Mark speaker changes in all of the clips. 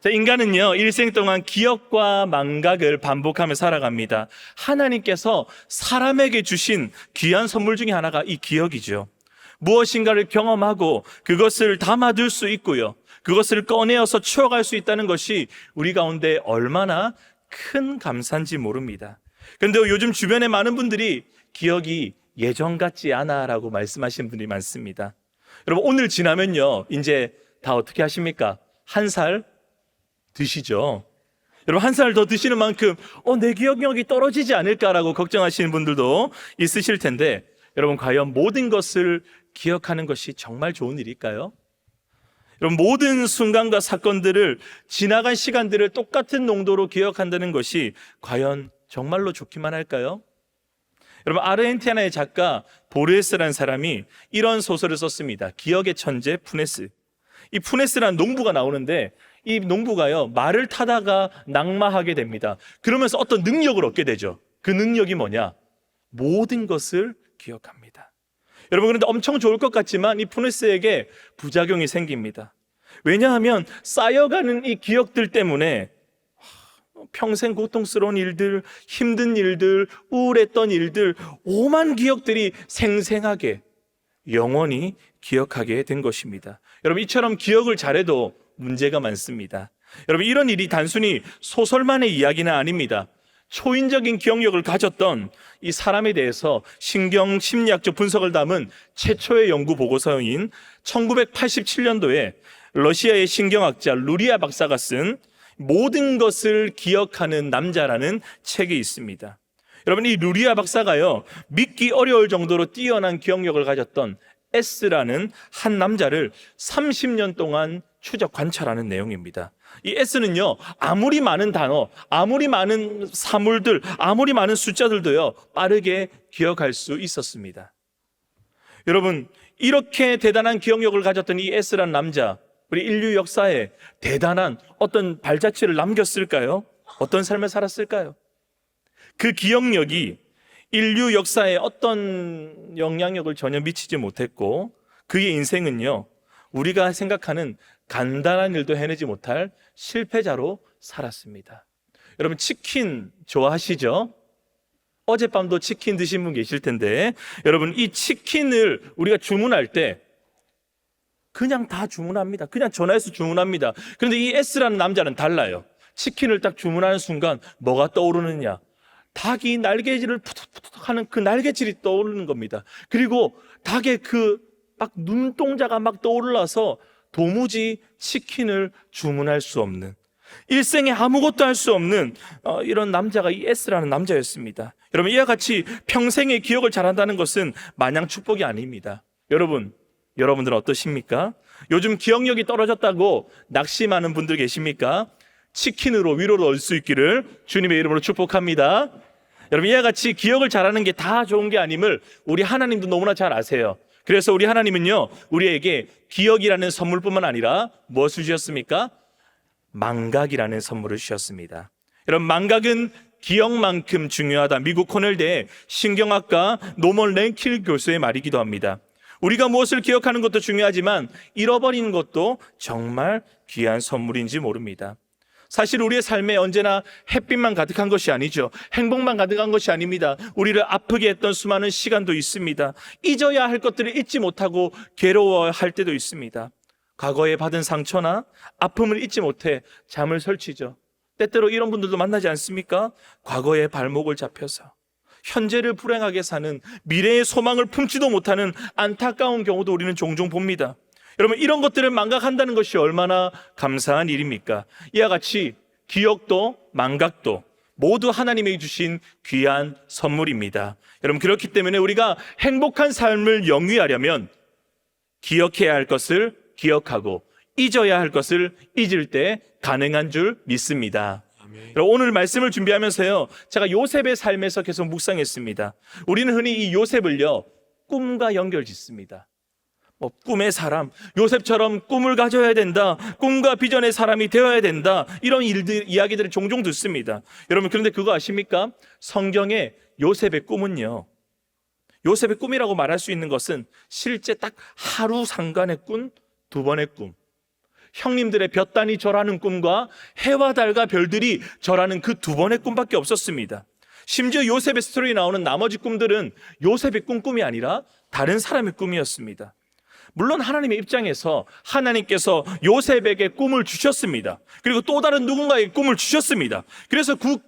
Speaker 1: 자, 인간은요, 일생 동안 기억과 망각을 반복하며 살아갑니다. 하나님께서 사람에게 주신 귀한 선물 중에 하나가 이 기억이죠. 무엇인가를 경험하고 그것을 담아둘 수 있고요, 그것을 꺼내어서 추억할 수 있다는 것이 우리 가운데 얼마나 큰 감사인지 모릅니다. 그런데 요즘 주변에 많은 분들이 기억이 예전 같지 않아 라고 말씀하시는 분들이 많습니다. 여러분, 오늘 지나면요, 이제 다 어떻게 하십니까? 한 살 드시죠. 여러분, 한 살 더 드시는 만큼 내 기억력이 떨어지지 않을까라고 걱정하시는 분들도 있으실 텐데, 여러분, 과연 모든 것을 기억하는 것이 정말 좋은 일일까요? 여러분, 모든 순간과 사건들을, 지나간 시간들을 똑같은 농도로 기억한다는 것이 과연 정말로 좋기만 할까요? 여러분, 아르헨티나의 작가 보르헤스라는 사람이 이런 소설을 썼습니다. 기억의 천재 푸네스. 이 푸네스라는 농부가 나오는데, 이 농부가요, 말을 타다가 낙마하게 됩니다. 그러면서 어떤 능력을 얻게 되죠. 그 능력이 뭐냐? 모든 것을 기억합니다. 여러분, 그런데 엄청 좋을 것 같지만 이 푸네스에게 부작용이 생깁니다. 왜냐하면 쌓여가는 이 기억들 때문에 평생 고통스러운 일들, 힘든 일들, 우울했던 일들, 오만 기억들이 생생하게 영원히 기억하게 된 것입니다. 여러분, 이처럼 기억을 잘해도 문제가 많습니다. 여러분, 이런 일이 단순히 소설만의 이야기는 아닙니다. 초인적인 기억력을 가졌던 이 사람에 대해서 신경 심리학적 분석을 담은 최초의 연구 보고서인 1987년도에 러시아의 신경학자 루리아 박사가 쓴 모든 것을 기억하는 남자라는 책이 있습니다. 여러분, 이 루리아 박사가요, 믿기 어려울 정도로 뛰어난 기억력을 가졌던 S라는 한 남자를 30년 동안 추적 관찰하는 내용입니다. 이 S는요, 아무리 많은 단어, 아무리 많은 사물들, 아무리 많은 숫자들도요, 빠르게 기억할 수 있었습니다. 여러분, 이렇게 대단한 기억력을 가졌던 이 S라는 남자, 우리 인류 역사에 대단한 어떤 발자취를 남겼을까요? 어떤 삶을 살았을까요? 그 기억력이 인류 역사에 어떤 영향력을 전혀 미치지 못했고, 그의 인생은요, 우리가 생각하는 간단한 일도 해내지 못할 실패자로 살았습니다. 여러분, 치킨 좋아하시죠? 어젯밤도 치킨 드신 분 계실 텐데, 여러분, 이 치킨을 우리가 주문할 때 그냥 다 주문합니다. 그냥 전화해서 주문합니다. 그런데 이 S라는 남자는 달라요. 치킨을 딱 주문하는 순간 뭐가 떠오르느냐? 닭이 날개질을 푸득푸득 하는 그 날개질이 떠오르는 겁니다. 그리고 닭의 그 막 눈동자가 막 떠올라서 도무지 치킨을 주문할 수 없는, 일생에 아무것도 할 수 없는 이런 남자가 이 S라는 남자였습니다. 여러분, 이와 같이 평생의 기억을 잘한다는 것은 마냥 축복이 아닙니다. 여러분들은 어떠십니까? 요즘 기억력이 떨어졌다고 낙심하는 분들 계십니까? 치킨으로 위로를 얻을 수 있기를 주님의 이름으로 축복합니다. 여러분, 이와 같이 기억을 잘하는 게 다 좋은 게 아님을 우리 하나님도 너무나 잘 아세요. 그래서 우리 하나님은요, 우리에게 기억이라는 선물뿐만 아니라 무엇을 주셨습니까? 망각이라는 선물을 주셨습니다. 여러분, 망각은 기억만큼 중요하다. 미국 코넬대 신경학과 노먼 랭킬 교수의 말이기도 합니다. 우리가 무엇을 기억하는 것도 중요하지만 잃어버리는 것도 정말 귀한 선물인지 모릅니다. 사실 우리의 삶에 언제나 햇빛만 가득한 것이 아니죠. 행복만 가득한 것이 아닙니다. 우리를 아프게 했던 수많은 시간도 있습니다. 잊어야 할 것들을 잊지 못하고 괴로워할 때도 있습니다. 과거에 받은 상처나 아픔을 잊지 못해 잠을 설치죠. 때때로 이런 분들도 만나지 않습니까? 과거의 발목을 잡혀서 현재를 불행하게 사는, 미래의 소망을 품지도 못하는 안타까운 경우도 우리는 종종 봅니다. 여러분, 이런 것들을 망각한다는 것이 얼마나 감사한 일입니까? 이와 같이 기억도 망각도 모두 하나님이 주신 귀한 선물입니다. 여러분, 그렇기 때문에 우리가 행복한 삶을 영위하려면 기억해야 할 것을 기억하고 잊어야 할 것을 잊을 때 가능한 줄 믿습니다. 오늘 말씀을 준비하면서요, 제가 요셉의 삶에서 계속 묵상했습니다. 우리는 흔히 이 요셉을요, 꿈과 연결 짓습니다. 꿈의 사람, 요셉처럼 꿈을 가져야 된다, 꿈과 비전의 사람이 되어야 된다, 이런 이야기들을 종종 듣습니다. 여러분, 그런데 그거 아십니까? 성경에 요셉의 꿈은요, 요셉의 꿈이라고 말할 수 있는 것은 실제 딱 하루 상간의 꿈, 두 번의 꿈, 형님들의 볕단이 절하는 꿈과 해와 달과 별들이 절하는 그 두 번의 꿈밖에 없었습니다. 심지어 요셉의 스토리에 나오는 나머지 꿈들은 요셉의 꿈이 아니라 다른 사람의 꿈이었습니다. 물론 하나님의 입장에서 하나님께서 요셉에게 꿈을 주셨습니다. 그리고 또 다른 누군가에게 꿈을 주셨습니다. 그래서 그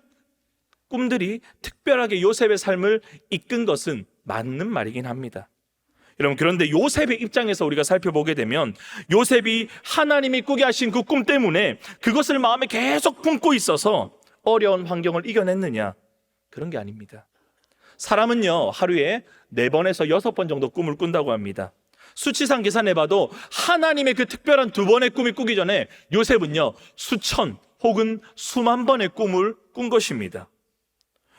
Speaker 1: 꿈들이 특별하게 요셉의 삶을 이끈 것은 맞는 말이긴 합니다. 여러분, 그런데 요셉의 입장에서 우리가 살펴보게 되면 요셉이 하나님이 꾸게 하신 그 꿈 때문에 그것을 마음에 계속 품고 있어서 어려운 환경을 이겨냈느냐? 그런 게 아닙니다. 사람은요, 하루에 4번에서 6번 정도 꿈을 꾼다고 합니다. 수치상 계산해봐도 하나님의 그 특별한 2번의 꿈이 꾸기 전에 요셉은요, 수천 혹은 수만 번의 꿈을 꾼 것입니다.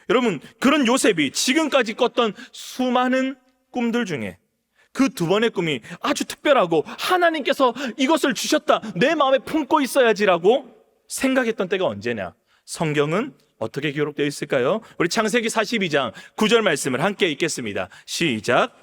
Speaker 1: 여러분, 그런 요셉이 지금까지 꿨던 수많은 꿈들 중에 그 2번의 꿈이 아주 특별하고 하나님께서 이것을 주셨다, 내 마음에 품고 있어야지라고 생각했던 때가 언제냐? 성경은 어떻게 기록되어 있을까요? 우리 창세기 42장 9절 말씀을 함께 읽겠습니다. 시작.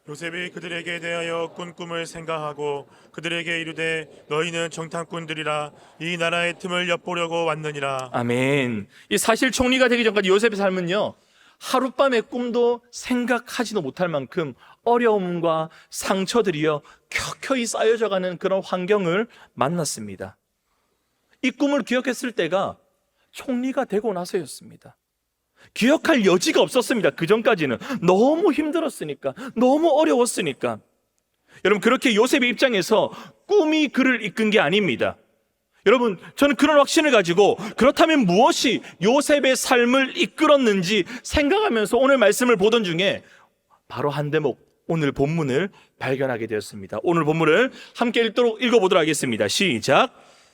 Speaker 2: 요셉이 그들에게 대하여 꾼 꿈을 생각하고 그들에게 이르되 너희는 정탐꾼들이라 이 나라의 틈을 엿보려고 왔느니라.
Speaker 1: 아멘. 이 사실 총리가 되기 전까지 요셉의 삶은요, 하룻밤의 꿈도 생각하지도 못할 만큼 어려움과 상처들이요 켜켜이 쌓여져가는 그런 환경을 만났습니다. 이 꿈을 기억했을 때가 총리가 되고 나서였습니다. 기억할 여지가 없었습니다. 그 전까지는 너무 힘들었으니까, 너무 어려웠으니까. 여러분, 그렇게 요셉의 입장에서 꿈이 그를 이끈 게 아닙니다. 여러분, 저는 그런 확신을 가지고 그렇다면 무엇이 요셉의 삶을 이끌었는지 생각하면서 오늘 말씀을 보던 중에 바로 한 대목, 오늘 본문을 발견하게 되었습니다. 오늘 본문을 함께 읽어보도록 하겠습니다. 시작.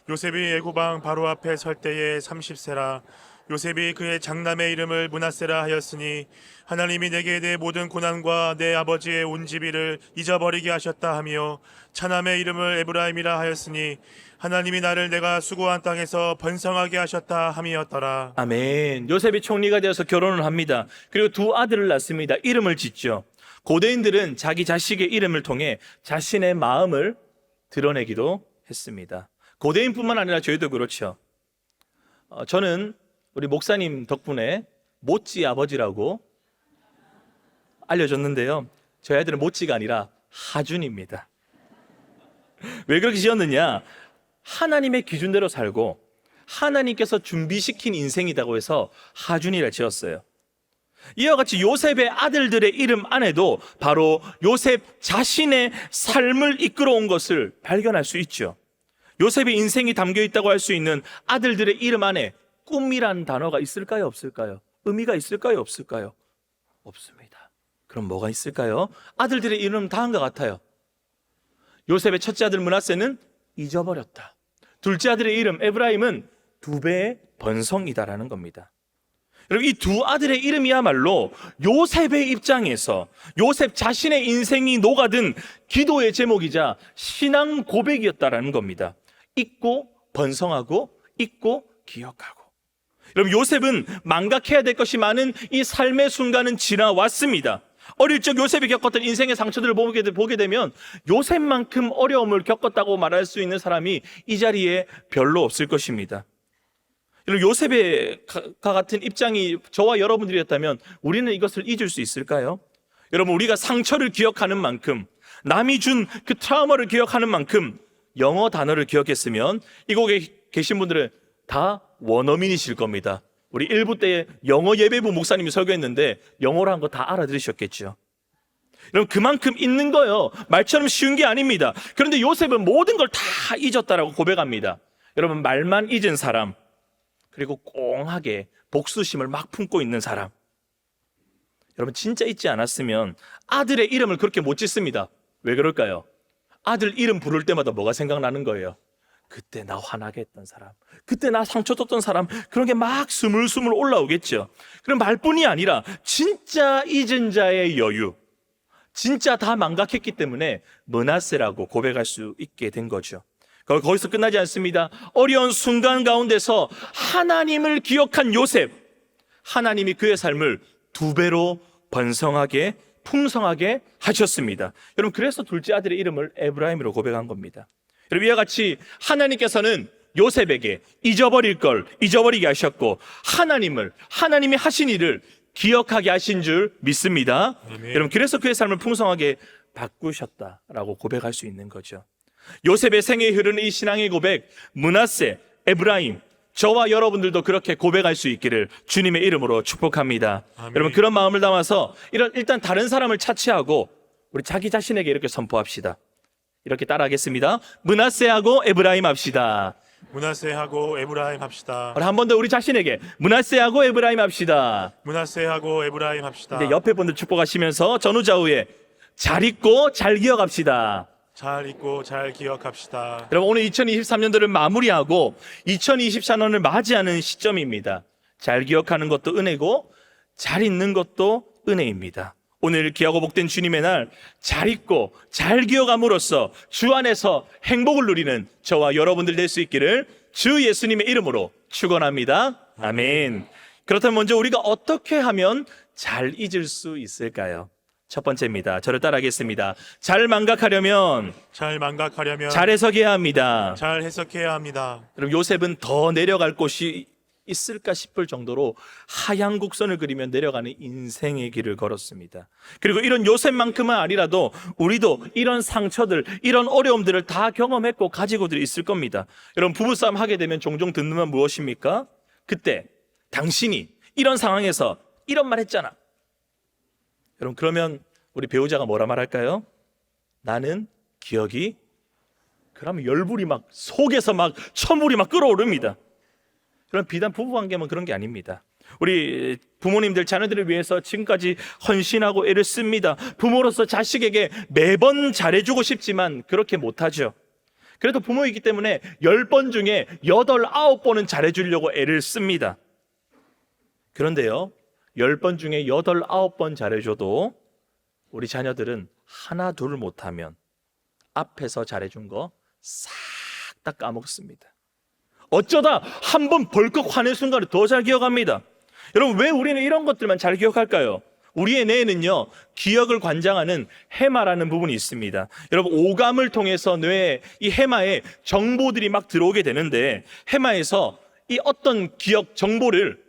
Speaker 2: 요셉이 애굽왕 바로 앞에 설 때에 30세라. 요셉이 그의 장남의 이름을 므낫세라 하였으니 하나님이 내게 내 모든 고난과 내 아버지의 온 집이를 잊어버리게 하셨다 하며 차남의 이름을 에브라임이라 하였으니 하나님이 나를 내가 수고한 땅에서 번성하게 하셨다 함이었더라.
Speaker 1: 아멘. 요셉이 총리가 되어서 결혼을 합니다. 그리고 2 아들을 낳습니다. 이름을 짓죠. 고대인들은 자기 자식의 이름을 통해 자신의 마음을 드러내기도 했습니다. 고대인뿐만 아니라 저희도 그렇죠. 저는 우리 목사님 덕분에 모찌 아버지라고 알려졌는데요, 저희 아들은 모찌가 아니라 하준입니다. 왜 그렇게 지었느냐? 하나님의 기준대로 살고 하나님께서 준비시킨 인생이라고 해서 하준이라 지었어요. 이와 같이 요셉의 아들들의 이름 안에도 바로 요셉 자신의 삶을 이끌어온 것을 발견할 수 있죠. 요셉의 인생이 담겨 있다고 할 수 있는 아들들의 이름 안에 꿈이라는 단어가 있을까요, 없을까요? 의미가 있을까요, 없을까요? 없습니다. 그럼 뭐가 있을까요? 아들들의 이름은 다 한 것 같아요. 요셉의 첫째 아들 므낫세는 잊어버렸다. 둘째 아들의 이름 에브라임은 2배의 번성이다라는 겁니다. 여러분, 이 2 아들의 이름이야말로 요셉의 입장에서 요셉 자신의 인생이 녹아든 기도의 제목이자 신앙 고백이었다라는 겁니다. 잊고 번성하고, 잊고 기억하고. 여러분, 요셉은 망각해야 될 것이 많은 이 삶의 순간은 지나왔습니다. 어릴 적 요셉이 겪었던 인생의 상처들을 보게 되면 요셉만큼 어려움을 겪었다고 말할 수 있는 사람이 이 자리에 별로 없을 것입니다. 여러분, 요셉의 같은 입장이 저와 여러분들이었다면 우리는 이것을 잊을 수 있을까요? 여러분, 우리가 상처를 기억하는 만큼, 남이 준 그 트라우마를 기억하는 만큼 영어 단어를 기억했으면 이곳에 계신 분들은 다 원어민이실 겁니다. 우리 1부 때 영어 예배부 목사님이 설교했는데 영어로 한 거 다 알아들으셨겠죠. 여러분, 그만큼 잊는 거요, 말처럼 쉬운 게 아닙니다. 그런데 요셉은 모든 걸 다 잊었다라고 고백합니다. 여러분, 말만 잊은 사람, 그리고 꽁하게 복수심을 막 품고 있는 사람, 여러분, 진짜 잊지 않았으면 아들의 이름을 그렇게 못 짓습니다. 왜 그럴까요? 아들 이름 부를 때마다 뭐가 생각나는 거예요? 그때 나 화나게 했던 사람, 그때 나 상처 줬던 사람, 그런 게 막 스물스물 올라오겠죠. 그럼 말뿐이 아니라 진짜 잊은 자의 여유, 진짜 다 망각했기 때문에 므낫세라고 고백할 수 있게 된 거죠. 거기서 끝나지 않습니다. 어려운 순간 가운데서 하나님을 기억한 요셉, 하나님이 그의 삶을 2배로 번성하게, 풍성하게 하셨습니다. 여러분, 그래서 둘째 아들의 이름을 에브라임으로 고백한 겁니다. 여러분, 이와 같이 하나님께서는 요셉에게 잊어버릴 걸 잊어버리게 하셨고, 하나님이 하신 일을 기억하게 하신 줄 믿습니다.
Speaker 2: 아멘.
Speaker 1: 여러분, 그래서 그의 삶을 풍성하게 바꾸셨다라고 고백할 수 있는 거죠. 요셉의 생애에 흐르는 이 신앙의 고백, 므낫세, 에브라임, 저와 여러분들도 그렇게 고백할 수 있기를 주님의 이름으로 축복합니다.
Speaker 2: 아멘.
Speaker 1: 여러분, 그런 마음을 담아서 일단 다른 사람을 차치하고 우리 자기 자신에게 이렇게 선포합시다. 이렇게 따라하겠습니다. 므낫세하고 에브라임 합시다.
Speaker 2: 므낫세하고 에브라임 합시다.
Speaker 1: 한 번 더 우리 자신에게 므낫세하고 에브라임 합시다.
Speaker 2: 므낫세하고 에브라임 합시다.
Speaker 1: 이제 옆에 분들 축복하시면서 전후좌우에 잘 있고 잘 기억합시다.
Speaker 2: 잘 잊고 잘 기억합시다.
Speaker 1: 여러분, 오늘 2023년도를 마무리하고 2024년을 맞이하는 시점입니다. 잘 기억하는 것도 은혜고 잘 있는 것도 은혜입니다. 오늘 귀하고 복된 주님의 날 잘 있고 잘 기억함으로써 주 안에서 행복을 누리는 저와 여러분들 될 수 있기를 주 예수님의 이름으로 축원합니다. 아멘. 그렇다면 먼저 우리가 어떻게 하면 잘 잊을 수 있을까요? 첫 번째입니다. 저를 따라하겠습니다. 잘 망각하려면 잘 해석해야 합니다.
Speaker 2: 잘 해석해야 합니다.
Speaker 1: 여러분, 요셉은 더 내려갈 곳이 있을까 싶을 정도로 하얀 곡선을 그리며 내려가는 인생의 길을 걸었습니다. 그리고 이런 요셉만큼은 아니라도 우리도 이런 상처들, 이런 어려움들을 다 경험했고 가지고들 있을 겁니다. 여러분, 부부싸움 하게 되면 종종 듣는 말 무엇입니까? 그때 당신이 이런 상황에서 이런 말 했잖아. 여러분, 그러면 우리 배우자가 뭐라 말할까요? 나는 기억이, 그러면 열불이 막 속에서 막 천불이 막 끓어오릅니다. 그럼 비단 부부관계만 그런 게 아닙니다. 우리 부모님들 자녀들을 위해서 지금까지 헌신하고 애를 씁니다. 부모로서 자식에게 매번 잘해주고 싶지만 그렇게 못하죠. 그래도 부모이기 때문에 10번 중에 8, 9번은 잘해주려고 애를 씁니다. 그런데요, 10번 중에 8, 9번 잘해줘도 우리 자녀들은 하나, 둘 못하면 앞에서 잘해준 거 싹 다 까먹습니다. 어쩌다 한 번 벌컥 화낸 순간을 더 잘 기억합니다. 여러분, 왜 우리는 이런 것들만 잘 기억할까요? 우리의 뇌에는요, 기억을 관장하는 해마라는 부분이 있습니다. 여러분, 오감을 통해서 뇌에 이 해마에 정보들이 막 들어오게 되는데, 해마에서 이 어떤 기억 정보를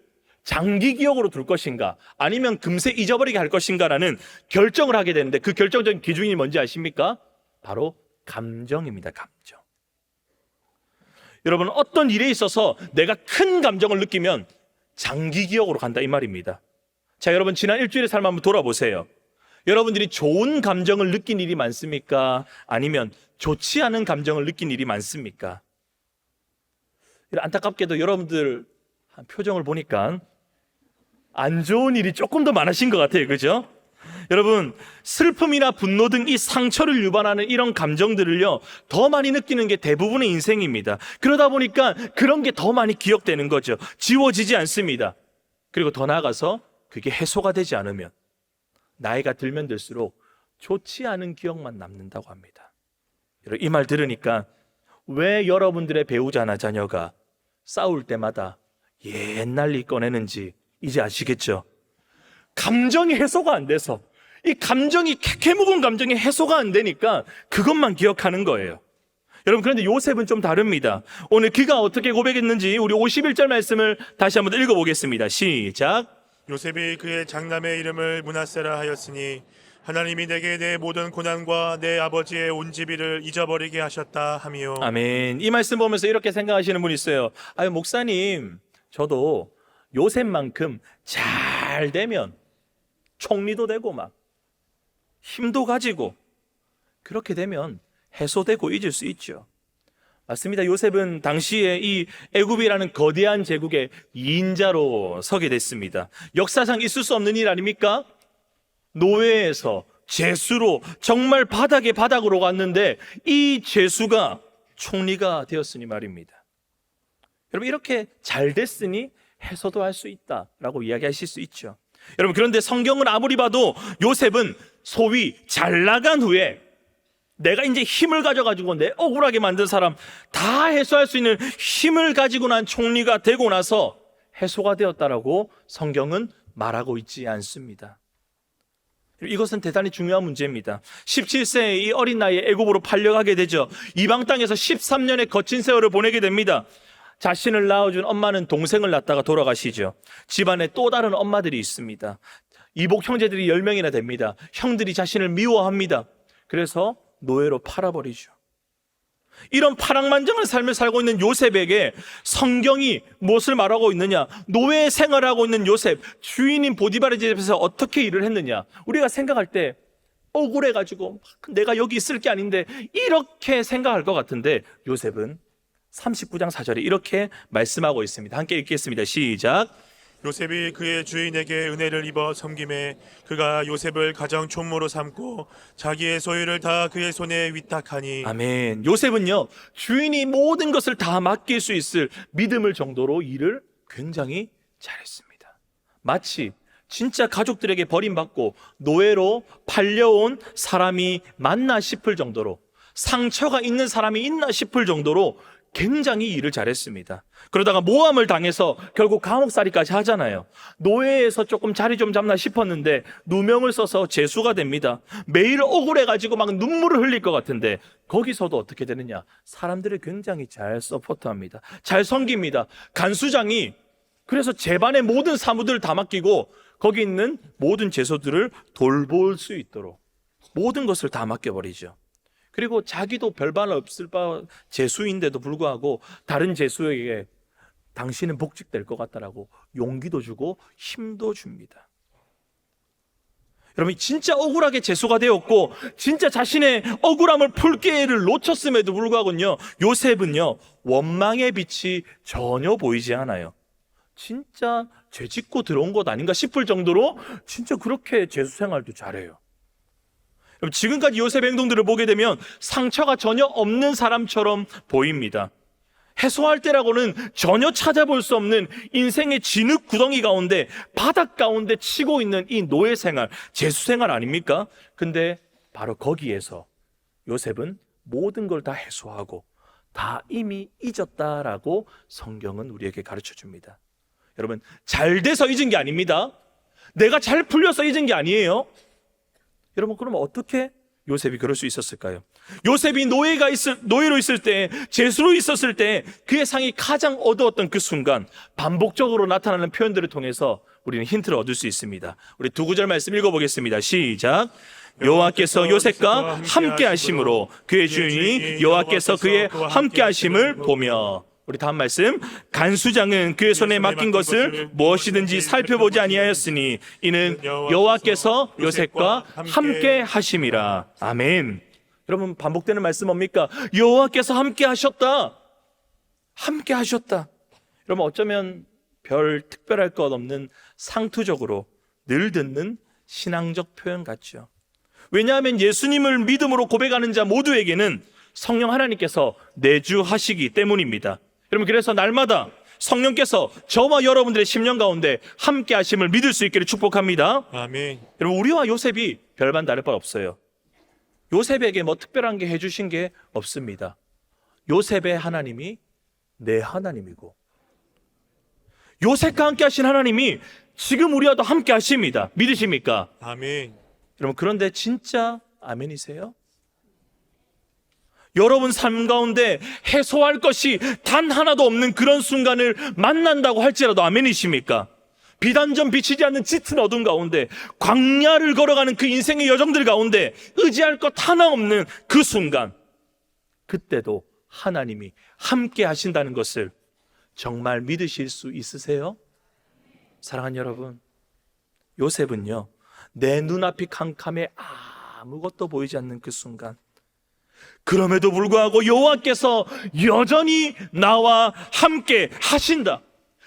Speaker 1: 장기 기억으로 둘 것인가, 아니면 금세 잊어버리게 할 것인가라는 결정을 하게 되는데, 그 결정적인 기준이 뭔지 아십니까? 바로 감정입니다. 감정. 여러분, 어떤 일에 있어서 내가 큰 감정을 느끼면 장기 기억으로 간다, 이 말입니다. 자, 여러분, 지난 일주일의 삶 한번 돌아보세요. 여러분들이 좋은 감정을 느낀 일이 많습니까? 아니면 좋지 않은 감정을 느낀 일이 많습니까? 안타깝게도 여러분들 표정을 보니까 안 좋은 일이 조금 더 많으신 것 같아요. 그죠? 여러분, 슬픔이나 분노 등 이 상처를 유발하는 이런 감정들을요, 더 많이 느끼는 게 대부분의 인생입니다. 그러다 보니까 그런 게 더 많이 기억되는 거죠. 지워지지 않습니다. 그리고 더 나아가서 그게 해소가 되지 않으면 나이가 들면 들수록 좋지 않은 기억만 남는다고 합니다. 이 말 들으니까 왜 여러분들의 배우자나 자녀가 싸울 때마다 옛날 일 꺼내는지 이제 아시겠죠? 감정이 해소가 안 돼서, 이 감정이 캐캐묵은 감정이 해소가 안 되니까 그것만 기억하는 거예요. 여러분, 그런데 요셉은 좀 다릅니다. 오늘 그가 어떻게 고백했는지 우리 51절 말씀을 다시 한번 읽어보겠습니다. 시작.
Speaker 2: 요셉이 그의 장남의 이름을 므낫세라 하였으니 하나님이 내게 내 모든 고난과 내 아버지의 온 집이를 잊어버리게 하셨다 하미요.
Speaker 1: 아멘. 이 말씀 보면서 이렇게 생각하시는 분이 있어요. 아유, 목사님, 저도 요셉만큼 잘 되면 총리도 되고 막 힘도 가지고 그렇게 되면 해소되고 잊을 수 있죠. 맞습니다. 요셉은 당시에 이 애굽이라는 거대한 제국의 2인자로 서게 됐습니다. 역사상 있을 수 없는 일 아닙니까? 노예에서 죄수로 정말 바닥의 바닥으로 갔는데 이 죄수가 총리가 되었으니 말입니다. 여러분, 이렇게 잘 됐으니 해소도 할 수 있다라고 이야기하실 수 있죠. 여러분, 그런데 성경을 아무리 봐도 요셉은 소위 잘 나간 후에 내가 이제 힘을 가져가지고 내 억울하게 만든 사람 다 해소할 수 있는 힘을 가지고 난 총리가 되고 나서 해소가 되었다라고 성경은 말하고 있지 않습니다. 이것은 대단히 중요한 문제입니다. 17세의 이 어린 나이에 애굽으로 팔려가게 되죠. 이방 땅에서 13년의 거친 세월을 보내게 됩니다. 자신을 낳아준 엄마는 동생을 낳다가 돌아가시죠. 집안에 또 다른 엄마들이 있습니다. 이복 형제들이 10명이나 됩니다. 형들이 자신을 미워합니다. 그래서 노예로 팔아버리죠. 이런 파랑만장한 삶을 살고 있는 요셉에게 성경이 무엇을 말하고 있느냐? 노예 생활하고 있는 요셉, 주인인 보디발의 집에서 어떻게 일을 했느냐? 우리가 생각할 때 억울해가지고 내가 여기 있을 게 아닌데 이렇게 생각할 것 같은데, 요셉은 39장 4절에 이렇게 말씀하고 있습니다. 함께 읽겠습니다. 시작.
Speaker 2: 요셉이 그의 주인에게 은혜를 입어 섬김에 그가 요셉을 가정 총무로 삼고 자기의 소유를 다 그의 손에 위탁하니.
Speaker 1: 아멘. 요셉은요, 주인이 모든 것을 다 맡길 수 있을 믿음을 정도로 일을 굉장히 잘했습니다. 마치 진짜 가족들에게 버림받고 노예로 팔려온 사람이 맞나 싶을 정도로, 상처가 있는 사람이 있나 싶을 정도로 굉장히 일을 잘했습니다. 그러다가 모함을 당해서 결국 감옥살이까지 하잖아요. 노예에서 조금 자리 좀 잡나 싶었는데 누명을 써서 죄수가 됩니다. 매일 억울해가지고 막 눈물을 흘릴 것 같은데, 거기서도 어떻게 되느냐? 사람들을 굉장히 잘 서포트합니다. 잘 섬깁니다. 간수장이 그래서 제반의 모든 사무들을 다 맡기고 거기 있는 모든 죄수들을 돌볼 수 있도록 모든 것을 다 맡겨버리죠. 그리고 자기도 별반 없을 바 죄수인데도 불구하고 다른 죄수에게 당신은 복직될 것 같다라고 용기도 주고 힘도 줍니다. 여러분, 진짜 억울하게 죄수가 되었고 진짜 자신의 억울함을 풀 기회를 놓쳤음에도 불구하고요, 요셉은요, 원망의 빛이 전혀 보이지 않아요. 진짜 죄 짓고 들어온 것 아닌가 싶을 정도로 진짜 그렇게 죄수 생활도 잘해요. 지금까지 요셉의 행동들을 보게 되면 상처가 전혀 없는 사람처럼 보입니다. 해소할 때라고는 전혀 찾아볼 수 없는 인생의 진흙 구덩이 가운데, 바닥 가운데 치고 있는 이 노예 생활, 죄수 생활 아닙니까? 근데 바로 거기에서 요셉은 모든 걸 다 해소하고 다 이미 잊었다라고 성경은 우리에게 가르쳐 줍니다. 여러분, 잘 돼서 잊은 게 아닙니다. 내가 잘 풀려서 잊은 게 아니에요. 여러분, 그럼 어떻게 요셉이 그럴 수 있었을까요? 요셉이 노예로 있을 때, 죄수로 있었을 때 그의 상이 가장 어두웠던 그 순간, 반복적으로 나타나는 표현들을 통해서 우리는 힌트를 얻을 수 있습니다. 우리 두 구절 말씀 읽어보겠습니다. 시작. 여호와께서 요셉과 함께 하심으로 그의 주인이 여호와께서 그의 함께 하심을 보며. 우리 다음 말씀. 간수장은 그의 손에 맡긴 것을 무엇이든지 살펴보지 아니하였으니 이는 여호와께서 요셉과 함께 하심이라. 아멘. 여러분, 반복되는 말씀 뭡니까? 여호와께서 함께 하셨다. 함께 하셨다. 여러분, 어쩌면 별 특별할 것 없는 상투적으로 늘 듣는 신앙적 표현 같죠. 왜냐하면 예수님을 믿음으로 고백하는 자 모두에게는 성령 하나님께서 내주하시기 때문입니다. 여러분, 그래서 날마다 성령께서 저와 여러분들의 심령 가운데 함께 하심을 믿을 수 있기를 축복합니다.
Speaker 2: 아멘.
Speaker 1: 여러분, 우리와 요셉이 별반 다를 바 없어요. 요셉에게 뭐 특별한 게 해주신 게 없습니다. 요셉의 하나님이 내 하나님이고 요셉과 함께 하신 하나님이 지금 우리와도 함께 하십니다. 믿으십니까?
Speaker 2: 아멘.
Speaker 1: 여러분, 그런데 진짜 아멘이세요? 여러분 삶 가운데 해소할 것이 단 하나도 없는 그런 순간을 만난다고 할지라도 아멘이십니까? 비단전 비치지 않는 짙은 어둠 가운데, 광야를 걸어가는 그 인생의 여정들 가운데 의지할 것 하나 없는 그 순간, 그때도 하나님이 함께 하신다는 것을 정말 믿으실 수 있으세요? 사랑하는 여러분, 요셉은요, 내 눈앞이 캄캄해 아무것도 보이지 않는 그 순간, 그럼에도 불구하고 여호와께서 여전히 나와 함께 하신다.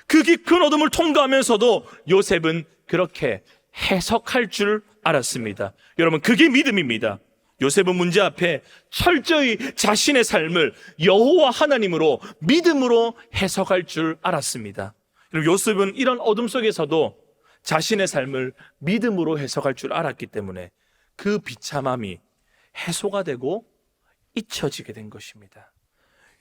Speaker 1: 그 깊은 어둠을 통과하면서도 요셉은 그렇게 해석할 줄 알았습니다. 여러분, 그게 믿음입니다. 요셉은 문제 앞에 철저히 자신의 삶을 여호와 하나님으로 믿음으로 해석할 줄 알았습니다. 그리고 요셉은 이런 어둠 속에서도 자신의 삶을 믿음으로 해석할 줄 알았기 때문에 그 비참함이 해소가 되고 잊혀지게 된 것입니다.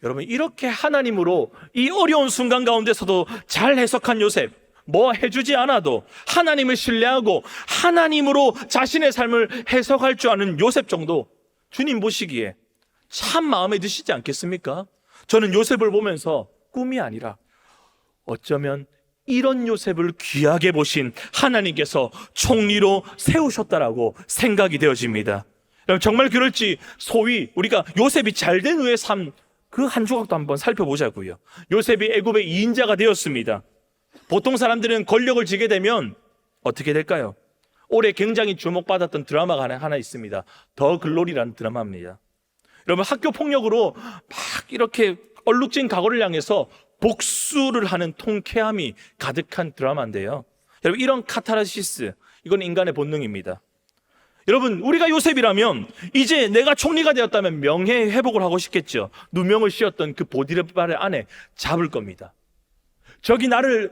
Speaker 1: 여러분, 이렇게 하나님으로 이 어려운 순간 가운데서도 잘 해석한 요셉, 뭐 해주지 않아도 하나님을 신뢰하고 하나님으로 자신의 삶을 해석할 줄 아는 요셉 정도 주님 보시기에 참 마음에 드시지 않겠습니까? 저는 요셉을 보면서 꿈이 아니라 어쩌면 이런 요셉을 귀하게 보신 하나님께서 총리로 세우셨다라고 생각이 되어집니다. 여러분, 정말 그럴지 소위 우리가 요셉이 잘된 후의 삶 그 한 조각도 한번 살펴보자고요. 요셉이 애굽의 2인자가 되었습니다. 보통 사람들은 권력을 지게 되면 어떻게 될까요? 올해 굉장히 주목받았던 드라마가 하나 있습니다. 더 글로리라는 드라마입니다. 여러분, 학교 폭력으로 막 이렇게 얼룩진 각오를 향해서 복수를 하는 통쾌함이 가득한 드라마인데요. 여러분, 이런 카타르시스, 이건 인간의 본능입니다. 여러분, 우리가 요셉이라면 이제 내가 총리가 되었다면 명예 회복을 하고 싶겠죠. 누명을 씌웠던 그 보디발의 안에 잡을 겁니다. 저기 나를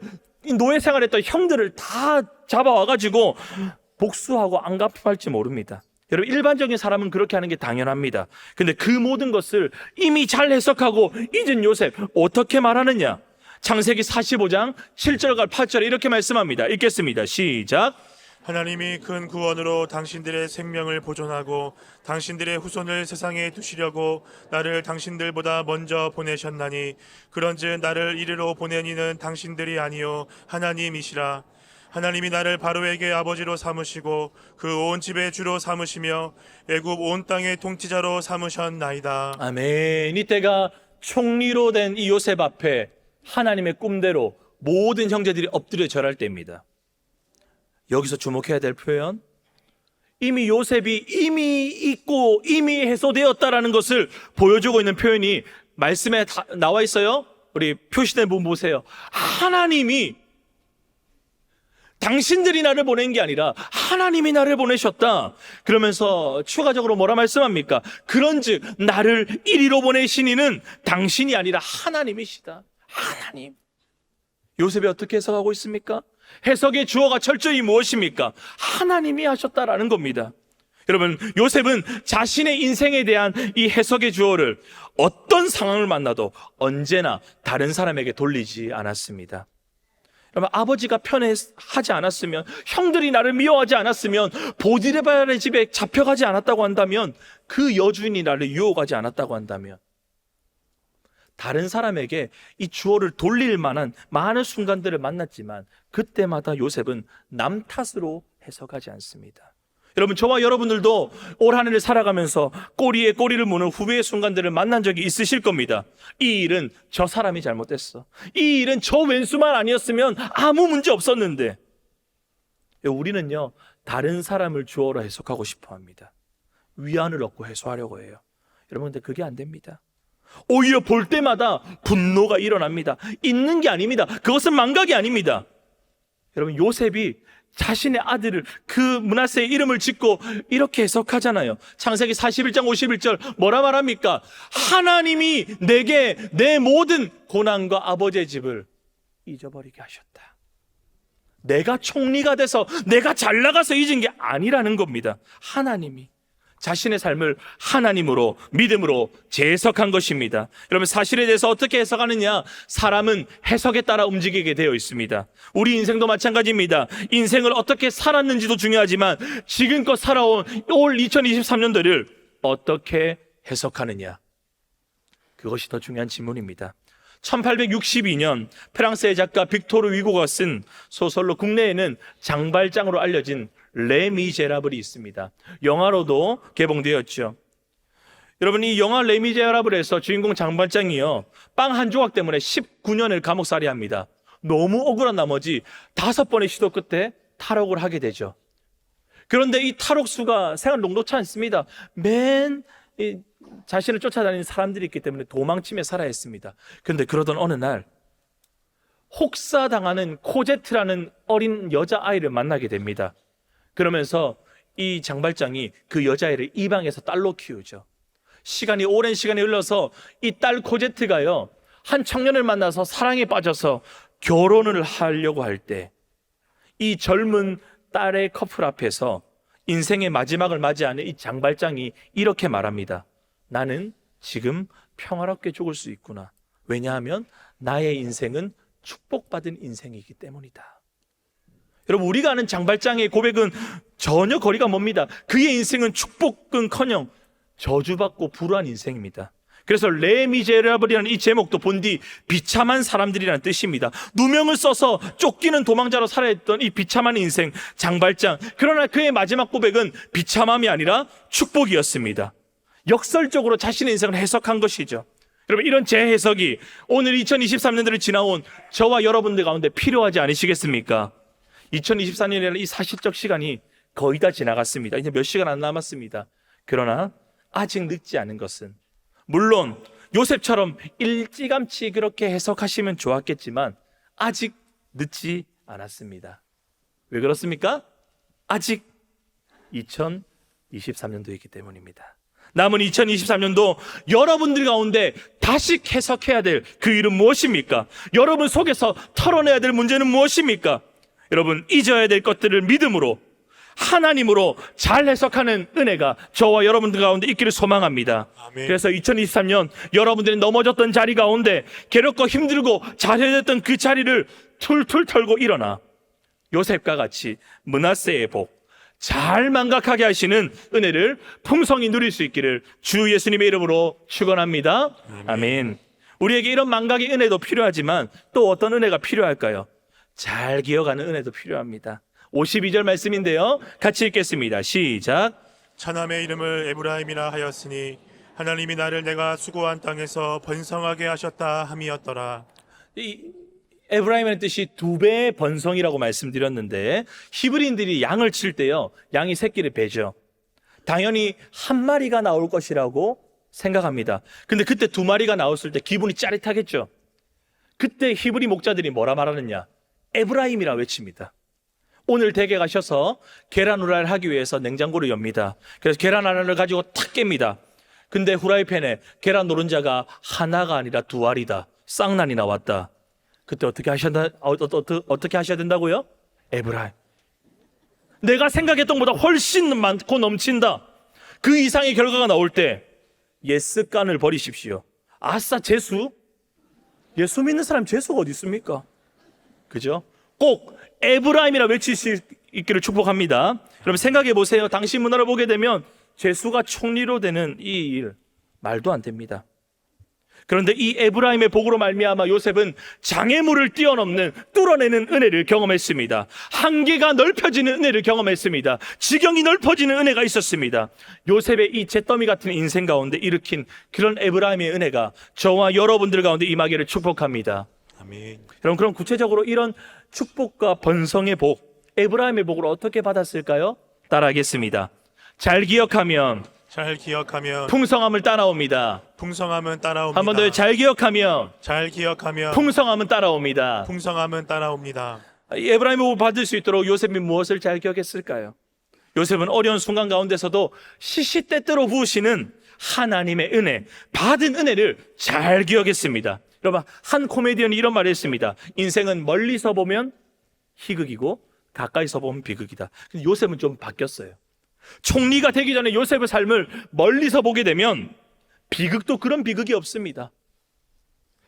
Speaker 1: 노예 생활했던 형들을 다 잡아와가지고 복수하고 안갚할지 모릅니다. 여러분, 일반적인 사람은 그렇게 하는 게 당연합니다. 근데 그 모든 것을 이미 잘 해석하고 잊은 요셉, 어떻게 말하느냐? 창세기 45장 7절과 8절에 이렇게 말씀합니다. 읽겠습니다. 시작.
Speaker 2: 하나님이 큰 구원으로 당신들의 생명을 보존하고 당신들의 후손을 세상에 두시려고 나를 당신들보다 먼저 보내셨나니 그런즉 나를 이리로 보낸 이는 당신들이 아니요 하나님이시라. 하나님이 나를 바로에게 아버지로 삼으시고 그 온 집의 주로 삼으시며 애굽 온 땅의 통치자로 삼으셨나이다.
Speaker 1: 아멘. 이때가 총리로 된 이 요셉 앞에 하나님의 꿈대로 모든 형제들이 엎드려 절할 때입니다. 여기서 주목해야 될 표현, 이미 요셉이 이미 있고 이미 해소되었다라는 것을 보여주고 있는 표현이 말씀에 나와 있어요. 우리 표시된 부분 보세요. 하나님이, 당신들이 나를 보낸 게 아니라 하나님이 나를 보내셨다. 그러면서 추가적으로 뭐라 말씀합니까? 그런즉 나를 이리로 보내신 이는 당신이 아니라 하나님이시다. 하나님. 요셉이 어떻게 해석하고 있습니까? 해석의 주어가 철저히 무엇입니까? 하나님이 하셨다라는 겁니다. 여러분, 요셉은 자신의 인생에 대한 이 해석의 주어를 어떤 상황을 만나도 언제나 다른 사람에게 돌리지 않았습니다. 여러분, 아버지가 편애하지 않았으면, 형들이 나를 미워하지 않았으면, 보디발의 집에 잡혀가지 않았다고 한다면, 그 여주인이 나를 유혹하지 않았다고 한다면, 다른 사람에게 이 주어를 돌릴 만한 많은 순간들을 만났지만 그때마다 요셉은 남 탓으로 해석하지 않습니다. 여러분, 저와 여러분들도 올 한 해를 살아가면서 꼬리에 꼬리를 무는 후회의 순간들을 만난 적이 있으실 겁니다. 이 일은 저 사람이 잘못했어. 이 일은 저 왼수만 아니었으면 아무 문제 없었는데. 우리는요, 다른 사람을 주어로 해석하고 싶어 합니다. 위안을 얻고 해소하려고 해요. 여러분, 근데 그게 안 됩니다. 오히려 볼 때마다 분노가 일어납니다. 있는 게 아닙니다. 그것은 망각이 아닙니다. 여러분, 요셉이 자신의 아들을, 그 므낫세의 이름을 짓고 이렇게 해석하잖아요. 창세기 41장 51절 뭐라 말합니까? 하나님이 내게 내 모든 고난과 아버지의 집을 잊어버리게 하셨다. 내가 총리가 돼서 내가 잘 나가서 잊은 게 아니라는 겁니다. 하나님이 자신의 삶을 하나님으로, 믿음으로 재해석한 것입니다. 여러분, 사실에 대해서 어떻게 해석하느냐? 사람은 해석에 따라 움직이게 되어 있습니다. 우리 인생도 마찬가지입니다. 인생을 어떻게 살았는지도 중요하지만 지금껏 살아온 올 2023년도를 어떻게 해석하느냐? 그것이 더 중요한 질문입니다. 1862년 프랑스의 작가 빅토르 위고가 쓴 소설로 국내에는 장발장으로 알려진 레미제라블이 있습니다. 영화로도 개봉되었죠. 여러분, 이 영화 레미제라블에서 주인공 장발장이요, 빵 한 조각 때문에 19년을 감옥살이 합니다. 너무 억울한 나머지 5번의 시도 끝에 탈옥을 하게 되죠. 그런데 이 탈옥수가 생활 녹록치 않습니다. 자신을 쫓아다니는 사람들이 있기 때문에 도망치며 살아야 했습니다. 그런데 그러던 어느 날 혹사당하는 코제트라는 어린 여자아이를 만나게 됩니다. 그러면서 이 장발장이 그 여자아이를 입양해서 딸로 키우죠. 오랜 시간이 흘러서 이 딸 코제트가요, 한 청년을 만나서 사랑에 빠져서 결혼을 하려고 할 때 이 젊은 딸의 커플 앞에서 인생의 마지막을 맞이하는 이 장발장이 이렇게 말합니다. 나는 지금 평화롭게 죽을 수 있구나. 왜냐하면 나의 인생은 축복받은 인생이기 때문이다. 여러분, 우리가 아는 장발장의 고백은 전혀 거리가 멉니다. 그의 인생은 축복은커녕 저주받고 불우한 인생입니다. 그래서 레미제라블이라는 이 제목도 본디 비참한 사람들이라는 뜻입니다. 누명을 써서 쫓기는 도망자로 살아있던 이 비참한 인생 장발장. 그러나 그의 마지막 고백은 비참함이 아니라 축복이었습니다. 역설적으로 자신의 인생을 해석한 것이죠. 여러분, 이런 재해석이 오늘 2023년도를 지나온 저와 여러분들 가운데 필요하지 않으시겠습니까? 2024년이라는 이 사실적 시간이 거의 다 지나갔습니다. 이제 몇 시간 안 남았습니다. 그러나 아직 늦지 않은 것은, 물론 요셉처럼 일찌감치 그렇게 해석하시면 좋았겠지만 아직 늦지 않았습니다. 왜 그렇습니까? 아직 2023년도이기 때문입니다. 남은 2023년도 여러분들 가운데 다시 해석해야 될 그 일은 무엇입니까? 여러분 속에서 털어내야 될 문제는 무엇입니까? 여러분, 잊어야 될 것들을 믿음으로, 하나님으로 잘 해석하는 은혜가 저와 여러분들 가운데 있기를 소망합니다.
Speaker 2: 아멘.
Speaker 1: 그래서 2023년 여러분들이 넘어졌던 자리 가운데 괴롭고 힘들고 잘해졌던 그 자리를 툴툴 털고 일어나 요셉과 같이 므낫세의 복, 잘 망각하게 하시는 은혜를 풍성히 누릴 수 있기를 주 예수님의 이름으로 축원합니다. 아멘. 우리에게 이런 망각의 은혜도 필요하지만 또 어떤 은혜가 필요할까요? 잘 기억하는 은혜도 필요합니다. 52절 말씀인데요, 같이 읽겠습니다. 시작.
Speaker 2: 차남의 이름을 에브라임이라 하였으니 하나님이 나를 내가 수고한 땅에서 번성하게 하셨다 함이었더라.
Speaker 1: 이 에브라임의 뜻이 2배의 번성이라고 말씀드렸는데, 히브리인들이 양을 칠 때요, 양이 새끼를 베죠. 당연히 한 마리가 나올 것이라고 생각합니다. 근데 그때 2마리가 나왔을 때 기분이 짜릿하겠죠. 그때 히브리 목자들이 뭐라 말하느냐? 에브라임이라 외칩니다. 오늘 댁에 가셔서 계란 후라이를 하기 위해서 냉장고를 엽니다. 그래서 계란 하나를 가지고 탁 깹니다. 근데 후라이팬에 계란 노른자가 하나가 아니라 2알이다. 쌍난이 나왔다. 그때 어떻게 하셔야 된다고요? 에브라임. 내가 생각했던 것보다 훨씬 많고 넘친다. 그 이상의 결과가 나올 때 예스간을 버리십시오. 아싸, 재수? 예수 믿는 사람 재수가 어디 있습니까? 그죠? 꼭 에브라임이라 외칠 수 있기를 축복합니다. 여러분, 생각해 보세요. 당시 문화를 보게 되면 재수가 총리로 되는 이 일 말도 안 됩니다. 그런데 이 에브라임의 복으로 말미암아 요셉은 장애물을 뛰어넘는, 뚫어내는 은혜를 경험했습니다. 한계가 넓혀지는 은혜를 경험했습니다. 지경이 넓어지는 은혜가 있었습니다. 요셉의 이 잿더미 같은 인생 가운데 일으킨 그런 에브라임의 은혜가 저와 여러분들 가운데 임하기를 축복합니다.
Speaker 2: 아멘.
Speaker 1: 여러분, 그럼 구체적으로 이런 축복과 번성의 복, 에브라임의 복을 어떻게 받았을까요? 따라하겠습니다. 잘 기억하면
Speaker 2: 잘 기억하면
Speaker 1: 풍성함을 따라옵니다.
Speaker 2: 풍성함은 따라옵니다.
Speaker 1: 한 번 더, 잘 기억하면
Speaker 2: 잘 기억하면
Speaker 1: 풍성함은 따라옵니다.
Speaker 2: 풍성함은 따라옵니다.
Speaker 1: 이 에브라임의 복을 받을 수 있도록 요셉이 무엇을 잘 기억했을까요? 요셉은 어려운 순간 가운데서도 시시때때로 부으시는 하나님의 은혜, 받은 은혜를 잘 기억했습니다. 여러분, 한 코미디언이 이런 말을 했습니다. 인생은 멀리서 보면 희극이고 가까이서 보면 비극이다. 근데 요셉은 좀 바뀌었어요. 총리가 되기 전에 요셉의 삶을 멀리서 보게 되면 비극도 그런 비극이 없습니다.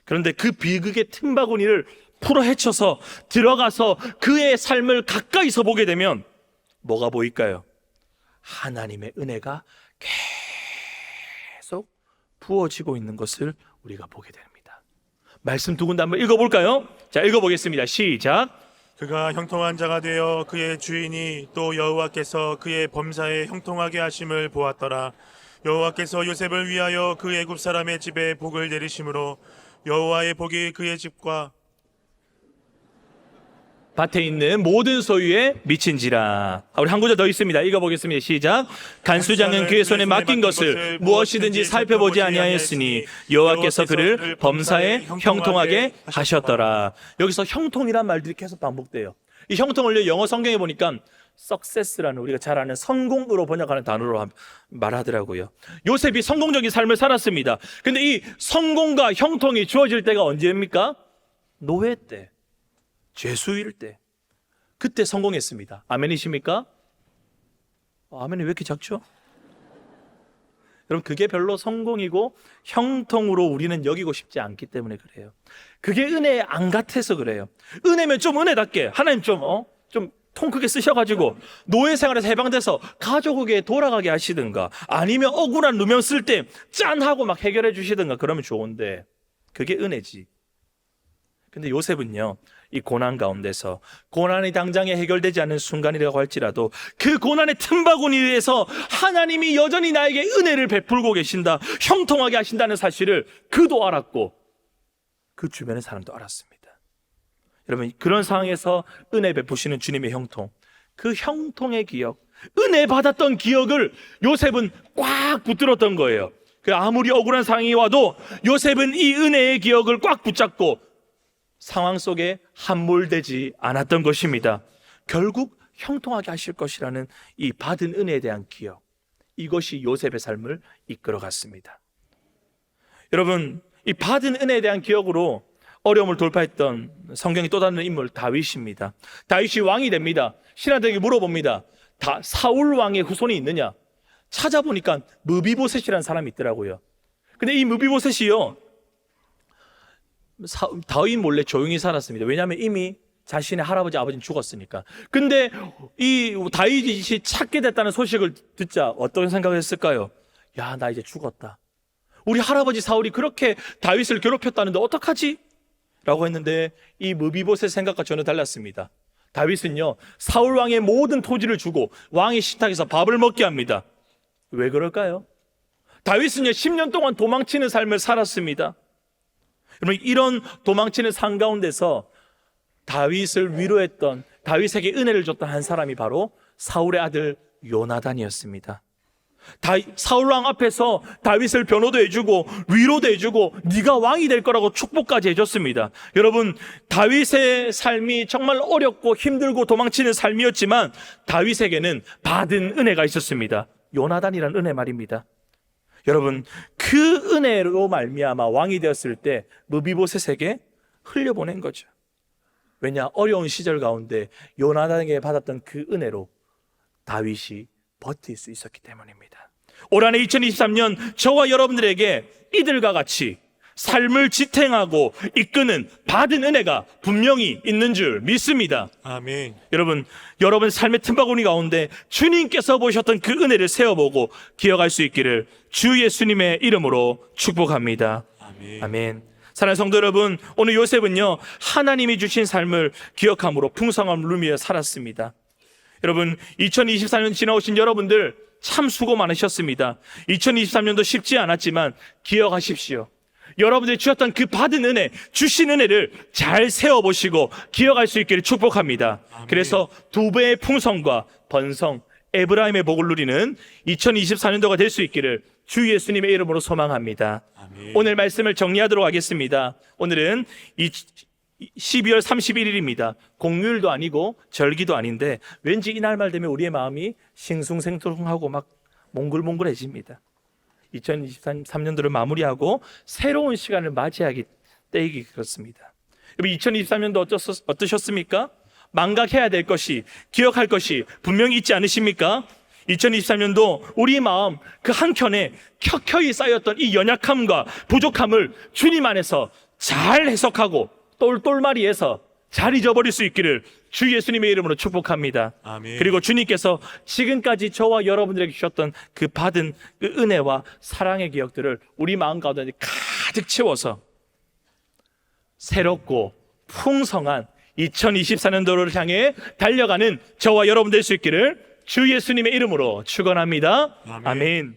Speaker 1: 그런데 그 비극의 틈바구니를 풀어 헤쳐서 들어가서 그의 삶을 가까이서 보게 되면 뭐가 보일까요? 하나님의 은혜가 계속 부어지고 있는 것을 우리가 보게 됩니다. 말씀 두 군데 한번 읽어볼까요? 자, 읽어보겠습니다. 시작.
Speaker 2: 그가 형통한 자가 되어 그의 주인이 또 여호와께서 그의 범사에 형통하게 하심을 보았더라. 여호와께서 요셉을 위하여 그 애굽 사람의 집에 복을 내리심으로 여호와의 복이 그의 집과
Speaker 1: 밭에 있는 모든 소유에 미친지라. 우리 한 구절 더 있습니다. 읽어보겠습니다. 시작. 간수장은 그의 손에 맡긴 것을 무엇이든지 살펴보지 아니하였으니 여호와께서 그를 범사에 형통하게 하셨더라. 여기서 형통이란 말들이 계속 반복돼요. 이 형통을 영어 성경에 보니까 success라는, 우리가 잘 아는 성공으로 번역하는 단어로 말하더라고요. 요셉이 성공적인 삶을 살았습니다. 근데 이 성공과 형통이 주어질 때가 언제입니까? 노예 때, 죄수일 때, 그때 성공했습니다. 아멘이십니까? 아멘이 왜 이렇게 작죠? 여러분, 그게 별로 성공이고 형통으로 우리는 여기고 싶지 않기 때문에 그래요. 그게 은혜 안 같아서 그래요. 은혜면 좀 은혜답게, 하나님 좀 통 크게 쓰셔가지고 노예 생활에서 해방돼서 가족에게 돌아가게 하시든가, 아니면 억울한 누명 쓸 때 짠 하고 막 해결해 주시든가 그러면 좋은데, 그게 은혜지. 근데 요셉은요, 이 고난 가운데서 고난이 당장에 해결되지 않는 순간이라고 할지라도 그 고난의 틈바구니에서 하나님이 여전히 나에게 은혜를 베풀고 계신다, 형통하게 하신다는 사실을 그도 알았고 그 주변의 사람도 알았습니다. 여러분, 그런 상황에서 은혜 베푸시는 주님의 형통, 그 형통의 기억, 은혜 받았던 기억을 요셉은 꽉 붙들었던 거예요. 그 아무리 억울한 상황이 와도 요셉은 이 은혜의 기억을 꽉 붙잡고 상황 속에 함몰되지 않았던 것입니다. 결국 형통하게 하실 것이라는 이 받은 은혜에 대한 기억, 이것이 요셉의 삶을 이끌어갔습니다. 여러분, 이 받은 은혜에 대한 기억으로 어려움을 돌파했던 성경의 또 다른 인물 다윗입니다. 다윗이 왕이 됩니다. 신하들에게 물어봅니다. 사울 왕의 후손이 있느냐? 찾아보니까 므비보셋이라는 사람이 있더라고요. 근데 이 므비보셋이요, 다윗 몰래 조용히 살았습니다. 왜냐하면 이미 자신의 할아버지 아버지는 죽었으니까. 근데 이 다윗이 찾게 됐다는 소식을 듣자 어떤 생각을 했을까요? 야, 나 이제 죽었다. 우리 할아버지 사울이 그렇게 다윗을 괴롭혔다는데 어떡하지? 라고 했는데 이 므비보셋의 생각과 전혀 달랐습니다. 다윗은요, 사울 왕의 모든 토지를 주고 왕의 식탁에서 밥을 먹게 합니다. 왜 그럴까요? 다윗은요, 10년 동안 도망치는 삶을 살았습니다. 여러분, 이런 도망치는 삶 가운데서 다윗을 위로했던, 다윗에게 은혜를 줬던 한 사람이 바로 사울의 아들 요나단이었습니다. 사울왕 앞에서 다윗을 변호도 해주고 위로도 해주고 네가 왕이 될 거라고 축복까지 해줬습니다. 여러분, 다윗의 삶이 정말 어렵고 힘들고 도망치는 삶이었지만 다윗에게는 받은 은혜가 있었습니다. 요나단이라는 은혜 말입니다. 여러분, 그 은혜로 말미암아 왕이 되었을 때 므비보셋에게 흘려보낸 거죠. 왜냐? 어려운 시절 가운데 요나단에게 받았던 그 은혜로 다윗이 버틸 수 있었기 때문입니다. 올 한해 2023년 저와 여러분들에게 이들과 같이 삶을 지탱하고 이끄는 받은 은혜가 분명히 있는 줄 믿습니다.
Speaker 2: 아멘.
Speaker 1: 여러분, 여러분 삶의 틈바구니 가운데 주님께서 보셨던 그 은혜를 세워보고 기억할 수 있기를 주 예수님의 이름으로 축복합니다.
Speaker 2: 아멘.
Speaker 1: 아멘. 사랑하는 성도 여러분, 오늘 요셉은요, 하나님이 주신 삶을 기억함으로 풍성함을 누리며 살았습니다. 여러분, 2024년 지나오신 여러분들 참 수고 많으셨습니다. 2023년도 쉽지 않았지만 기억하십시오. 여러분들이 주셨던 그 받은 은혜, 주신 은혜를 잘 세워보시고 기억할 수 있기를 축복합니다.
Speaker 2: 아멘.
Speaker 1: 그래서 두 배의 풍성과 번성, 에브라임의 복을 누리는 2024년도가 될 수 있기를 주 예수님의 이름으로 소망합니다.
Speaker 2: 아멘.
Speaker 1: 오늘 말씀을 정리하도록 하겠습니다. 오늘은 12월 31일입니다. 공휴일도 아니고 절기도 아닌데 왠지 이날만 되면 우리의 마음이 싱숭생숭하고 막 몽글몽글해집니다. 2023년도를 마무리하고 새로운 시간을 맞이하기 때이기 그렇습니다. 여러분, 2023년도 어떠셨습니까? 망각해야 될 것이, 기억할 것이 분명히 있지 않으십니까? 2023년도 우리 마음 그 한켠에 켜켜이 쌓였던 이 연약함과 부족함을 주님 안에서 잘 해석하고 똘똘마리해서 잘 잊어버릴 수 있기를 주 예수님의 이름으로 축복합니다.
Speaker 2: 아멘.
Speaker 1: 그리고 주님께서 지금까지 저와 여러분들에게 주셨던 그 받은 그 은혜와 사랑의 기억들을 우리 마음 가운데 가득 채워서 새롭고 풍성한 2024년도를 향해 달려가는 저와 여러분 될 수 있기를 주 예수님의 이름으로 축원합니다.
Speaker 2: 아멘.
Speaker 1: 아멘.